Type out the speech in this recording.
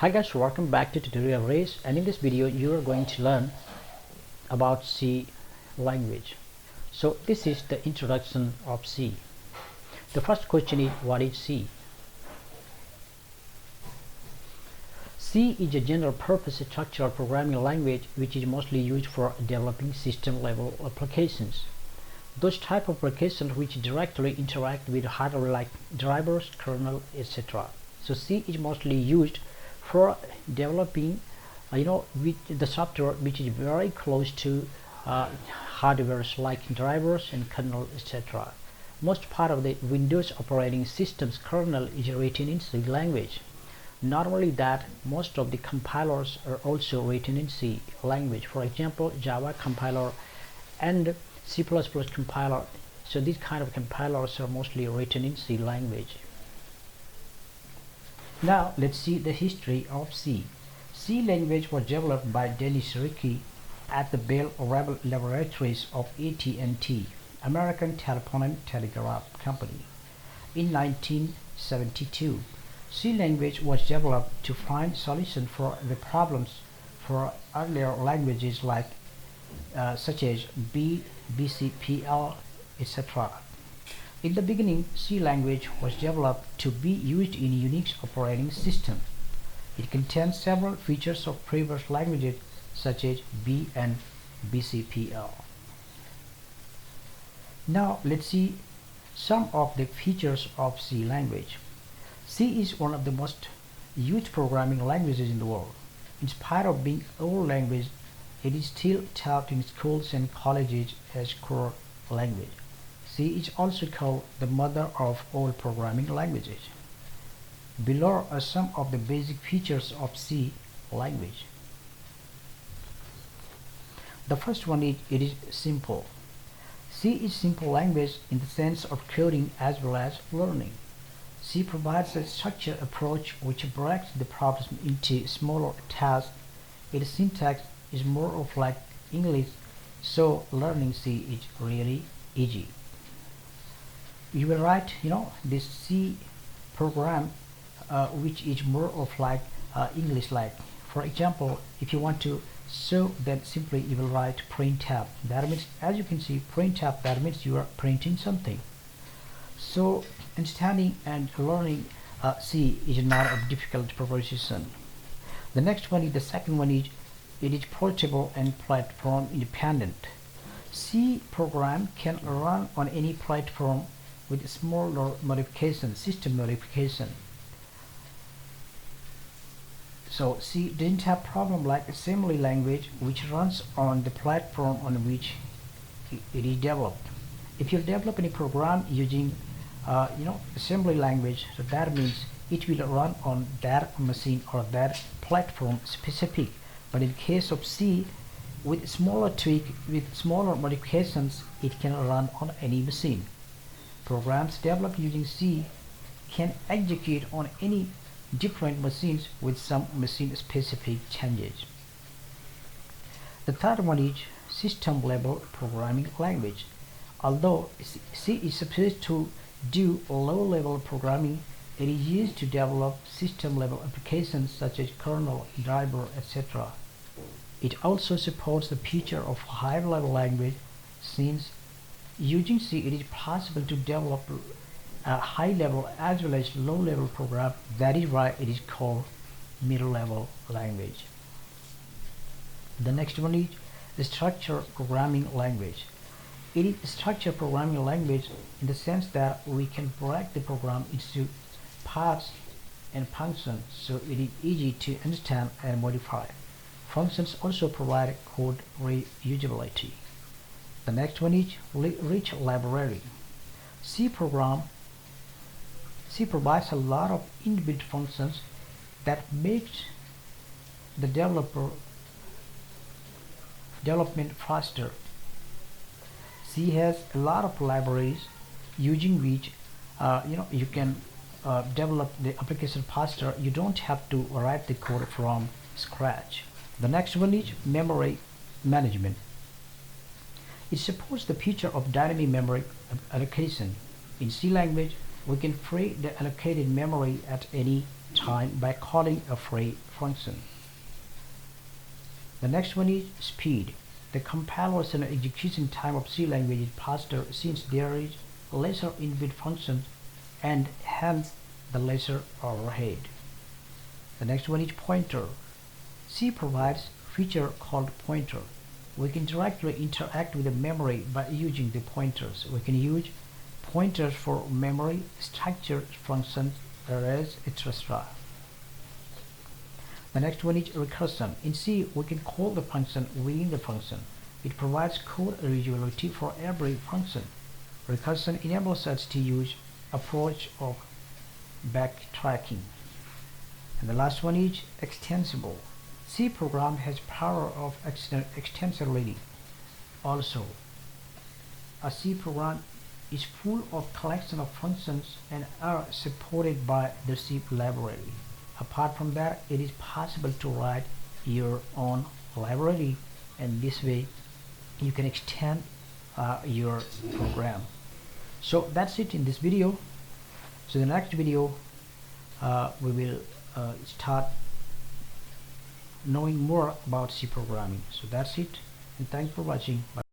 Hi guys, welcome back to Tutorial Race, and in this video you are going to learn about C language. So this is the introduction of C. The first question is, what is C? C is a general purpose structural programming language which is mostly used for developing system level applications. Those type of applications which directly interact with hardware like drivers, kernel, etc. So C is mostly used for developing with the software which is very close to hardware like drivers and kernel, etc. Most part of the Windows operating system's kernel is written in C language. Not only that, most of the compilers are also written in C language. For example, Java compiler and C++ compiler. So these kind of compilers are mostly written in C language. Now let's see the history of C. C language was developed by Dennis Ritchie at the Bell Laboratories of AT&T, American Telephone and Telegraph Company. In 1972, C language was developed to find solutions for the problems for earlier languages like such as B, BCPL, etc. In the beginning, C language was developed to be used in Unix operating system. It contains several features of previous languages such as B and BCPL. Now let's see some of the features of C language. C is one of the most used programming languages in the world. In spite of being an old language, it is still taught in schools and colleges as core language. C is also called the mother of all programming languages. Below are some of the basic features of C language. The first one is it is simple. C is simple language in the sense of coding as well as learning. C provides a structured approach which breaks the problem into smaller tasks. Its syntax is more of like English, so learning C is really easy. You will write this C program which is more of like English like. For example, if you want to show, then simply you will write printf. That means, as you can see, printf, that means you are printing something. So understanding and learning C is not a difficult proposition. The next one is, the second one is, it is portable and platform independent. C program can run on any platform with smaller modification, system modification. So C didn't have problem like assembly language which runs on the platform on which it is developed. If you develop any program using assembly language, so that means it will run on that machine or that platform specific. But in case of C, with smaller tweak, with smaller modifications, it can run on any machine. Programs developed using C can execute on any different machines with some machine-specific changes. The third one is system-level programming language. Although C is supposed to do low-level programming, it is used to develop system-level applications such as kernel, driver, etc. It also supports the feature of higher-level language, since using C it is possible to develop a high-level as well as low-level program. That is why it is called middle-level language. The next one is the structured programming language. It is a structured programming language in the sense that we can break the program into parts and functions, so it is easy to understand and modify. Functions also provide code reusability. The next one is rich library. C provides a lot of inbuilt functions that makes the development faster. C has a lot of libraries using which you can develop the application faster. You don't have to write the code from scratch. The next one is memory management. It supports the feature of dynamic memory allocation. In C language, we can free the allocated memory at any time by calling a free function. The next one is speed. The comparison and execution time of C language is faster since there is lesser input functions and hence the lesser overhead. The next one is pointer. C provides feature called pointer. We can directly interact with the memory by using the pointers. We can use pointers for memory, structure, functions, arrays, etc. The next one is recursion. In C, we can call the function within the function. It provides code reusability for every function. Recursion enables us to use approach of backtracking. And the last one is extensible. C program has power of extensibility. Also, a C program is full of collection of functions and are supported by the C library. Apart from that, it is possible to write your own library, and this way you can extend your program. So that's it in this video. So the next video we will start knowing more about C programming. So that's it, and thanks for watching. Bye.